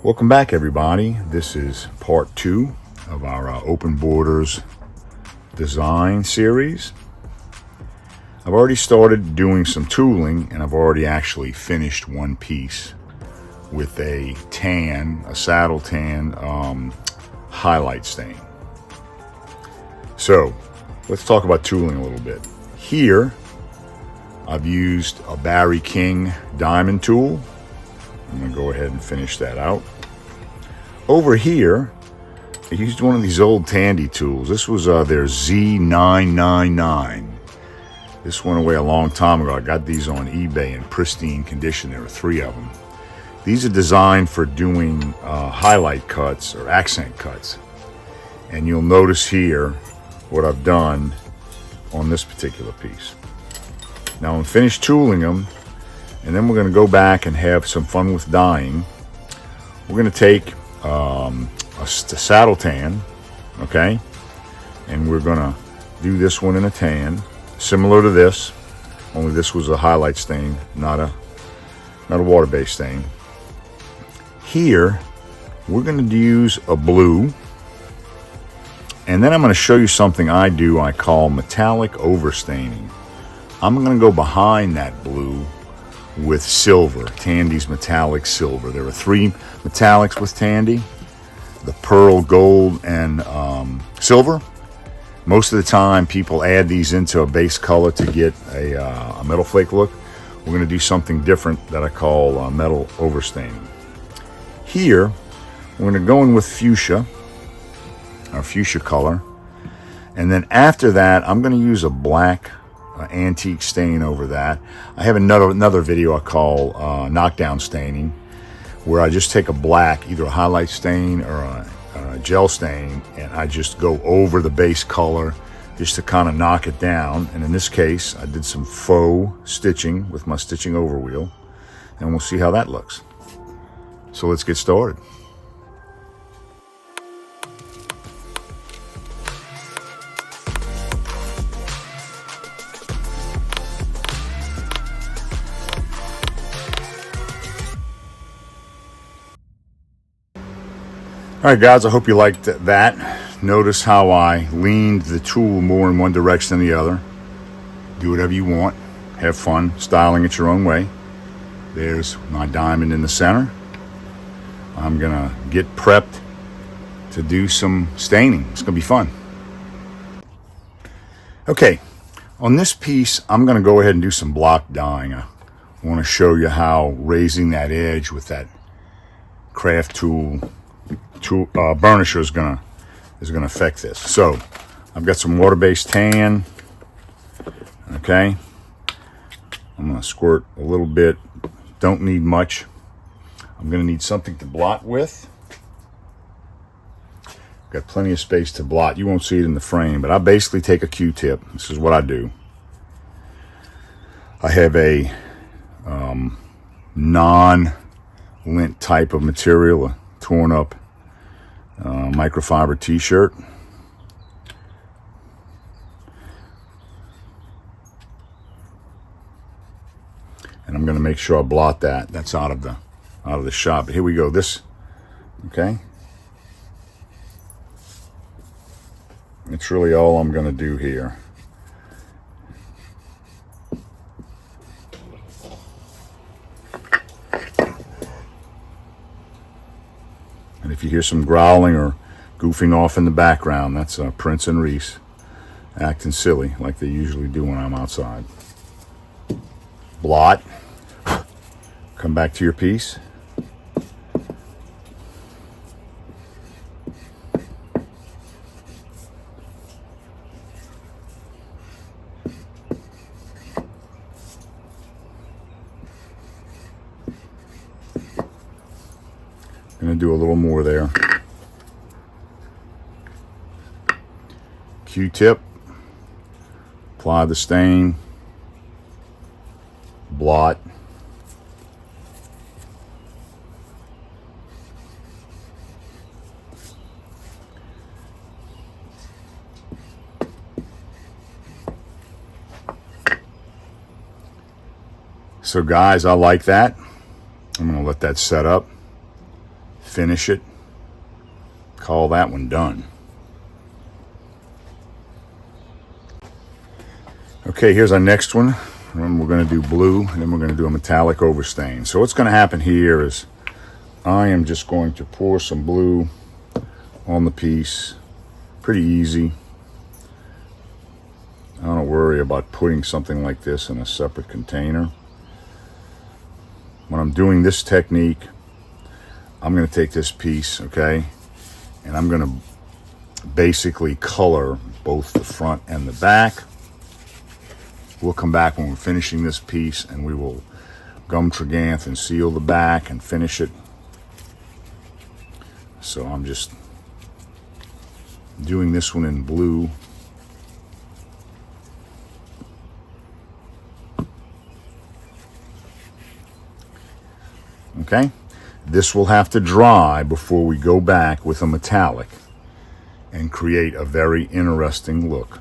Welcome back, everybody. This is part 2 of our open borders design series. I've already started doing some tooling, and I've already actually finished one piece with a saddle tan highlight stain. So let's talk about tooling a little bit. Here I've used a Barry King diamond tool. I'm going to go ahead and finish that out. Over here, I used one of these old Tandy tools. This was their Z999. This went away a long time ago. I got these on eBay in pristine condition. There were 3 of them. These are designed for doing highlight cuts or accent cuts. And you'll notice here what I've done on this particular piece. Now I'm finished tooling them, and then we're going to go back and have some fun with dyeing. We're going to take a saddle tan, okay, and we're going to do this one in a tan, similar to this, only this was a highlight stain, not a water-based stain. Here we're going to use a blue, and then I'm going to show you something I call metallic overstaining. I'm going to go behind that blue with silver, Tandy's metallic silver. There are 3 metallics with Tandy: the pearl, gold, and silver. Most of the time people add these into a base color to get a metal flake look. We're going to do something different that I call metal overstaining. Here we're going to go in with fuchsia, our fuchsia color, and then after that I'm going to use a black antique stain over that. I have another video I call knockdown staining, where I just take a black, either a highlight stain or a gel stain, and I just go over the base color just to kind of knock it down. And in this case I did some faux stitching with my stitching over wheel, and we'll see how that looks. So let's get started. Alright guys, I hope you liked that. Notice how I leaned the tool more in one direction than the other. Do whatever you want. Have fun styling it your own way. There's my diamond in the center. I'm going to get prepped to do some staining. It's going to be fun. Okay, on this piece I'm going to go ahead and do some block dyeing. I want to show you how raising that edge with that craft tool burnisher is gonna affect this. So I've got some water-based tan. Okay, I'm gonna squirt a little bit. Don't need much. I'm gonna need something to blot with. Got plenty of space to blot. You won't see it in the frame, but I basically take a Q-tip. This is what I do. I have a non-lint type of material, a torn up microfiber t-shirt. And I'm going to make sure I blot that. That's out of the shot. But here we go. This, okay. It's really all I'm going to do here. And if you hear some growling or goofing off in the background, that's Prince and Reese acting silly like they usually do when I'm outside. Blot. Come back to your piece. Going to do a little more there. Q-tip, apply the stain, blot, So guys, I like that. I'm going to let that set up. finish it, call that one done. Okay, here's our next one. And we're going to do blue, and then we're going to do a metallic overstain. So what's going to happen here is I am just going to pour some blue on the piece. Pretty easy. I don't worry about putting something like this in a separate container. When I'm doing this technique, I'm going to take this piece, okay, and I'm going to basically color both the front and the back. We'll come back when we're finishing this piece, and we will gum tragainth and seal the back and finish it. So I'm just doing this one in blue. Okay, this will have to dry before we go back with a metallic and create a very interesting look.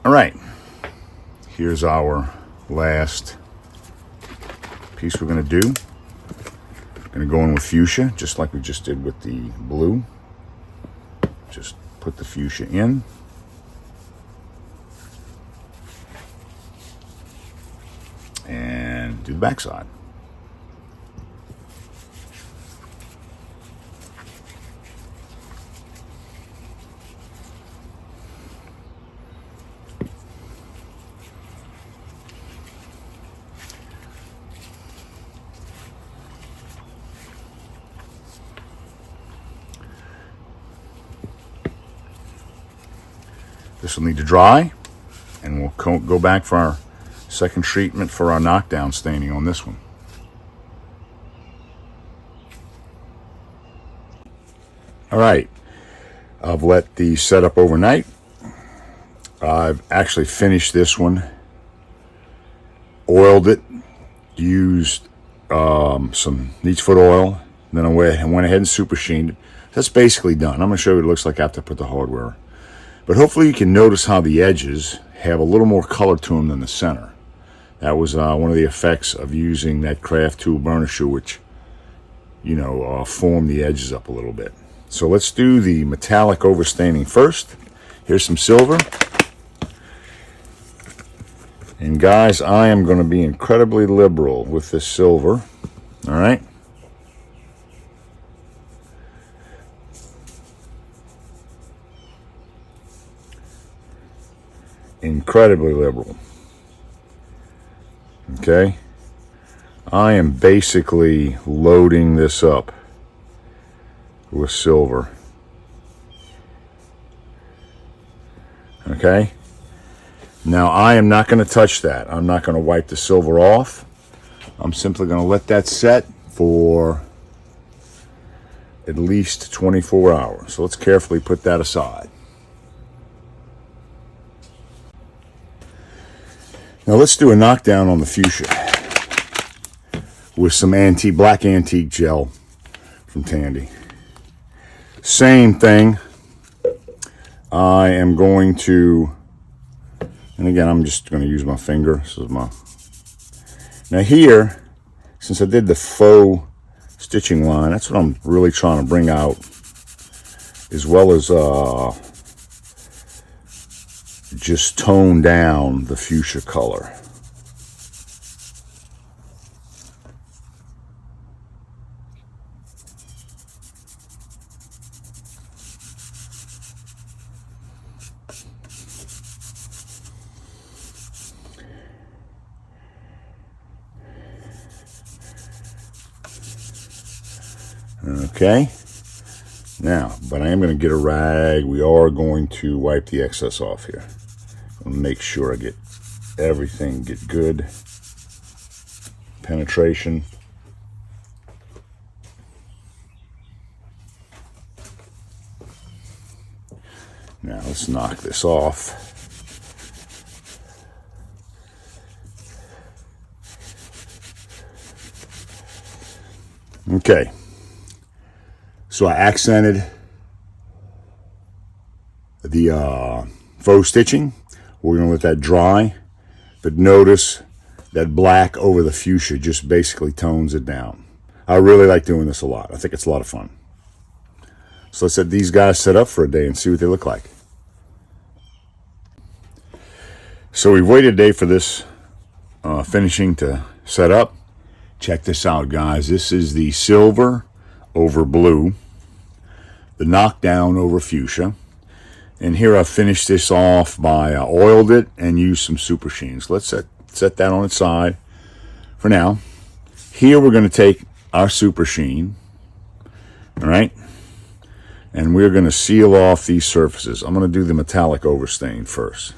All right, here's our last piece we're going to do. We're going to go in with fuchsia, just like we just did with the blue. Just put the fuchsia in. And do the backside. This will need to dry, and we'll go back for our second treatment for our knockdown staining on this one. All right, I've let these set up overnight. I've actually finished this one, oiled it, used some neat's foot oil, then I went ahead and super sheened it. That's basically done. I'm going to show you what it looks like after I put the hardware. But hopefully you can notice how the edges have a little more color to them than the center. That was one of the effects of using that craft tool burnisher, which, you know, formed the edges up a little bit. So let's do the metallic overstaining first. Here's some silver. And guys, I am going to be incredibly liberal with this silver. All right. Incredibly liberal. Okay, I am basically loading this up with silver. Okay, now I am not going to touch that. I'm not going to wipe the silver off. I'm simply going to let that set for at least 24 hours. So let's carefully put that aside. Now let's do a knockdown on the fuchsia with some black antique gel from Tandy. Same thing. I am going to, and again, I'm just going to use my finger. This is my. Now here, since I did the faux stitching line, that's what I'm really trying to bring out, as well as just tone down the fuchsia color. Okay, now, but I am going to get a rag. We are going to wipe the excess off here. Make sure I get everything, get good penetration. Now let's knock this off. Okay, so I accented the faux stitching. We're going to let that dry. But notice that black over the fuchsia just basically tones it down. I really like doing this a lot. I think it's a lot of fun. So let's let these guys set up for a day and see what they look like. So we've waited a day for this finishing to set up. Check this out, guys. This is the silver over blue, the knockdown over fuchsia. And here I've finished this off by oiled it and used some super sheens. Let's set that on its side for now. Here we're going to take our super sheen, all right, and we're going to seal off these surfaces. I'm going to do the metallic overstain first.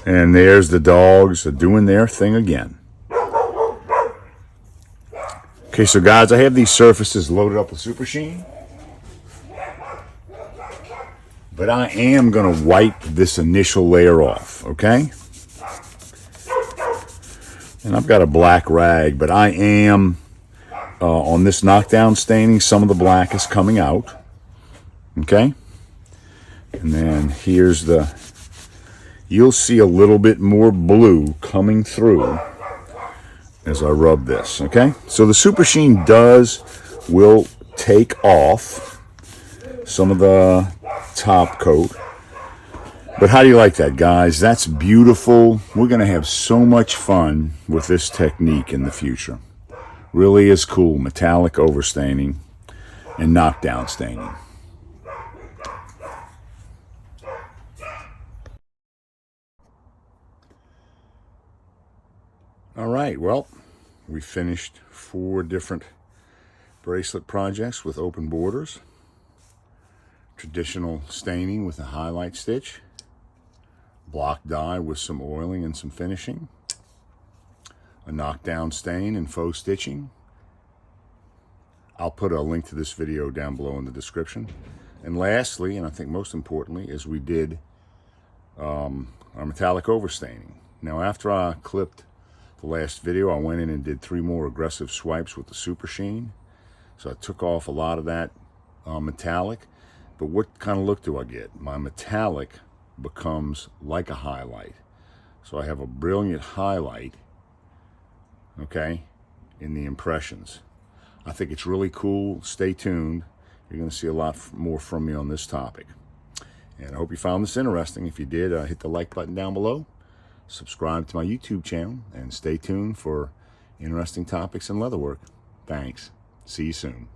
And there's the dogs doing their thing again. Okay, so guys, I have these surfaces loaded up with super sheen. But I am going to wipe this initial layer off, okay? And I've got a black rag, but I am, on this knockdown staining, some of the black is coming out, okay? And then here's the... You'll see a little bit more blue coming through as I rub this, okay? So the super sheen will take off some of the top coat. But how do you like that, guys? That's beautiful. We're going to have so much fun with this technique in the future. Really is cool. Metallic overstaining and knockdown staining. All right, well, we finished 4 different bracelet projects with open borders. Traditional staining with a highlight stitch. Block dye with some oiling and some finishing. A knockdown stain and faux stitching. I'll put a link to this video down below in the description. And lastly, and I think most importantly, is we did our metallic overstaining. Now, after I clipped the last video, I went in and did 3 more aggressive swipes with the super sheen. So I took off a lot of that metallic. But what kind of look do I get? My metallic becomes like a highlight. So I have a brilliant highlight, okay, in the impressions. I think it's really cool. Stay tuned. You're going to see a lot more from me on this topic. And I hope you found this interesting. If you did, hit the like button down below. Subscribe to my YouTube channel and stay tuned for interesting topics in leatherwork. Thanks. See you soon.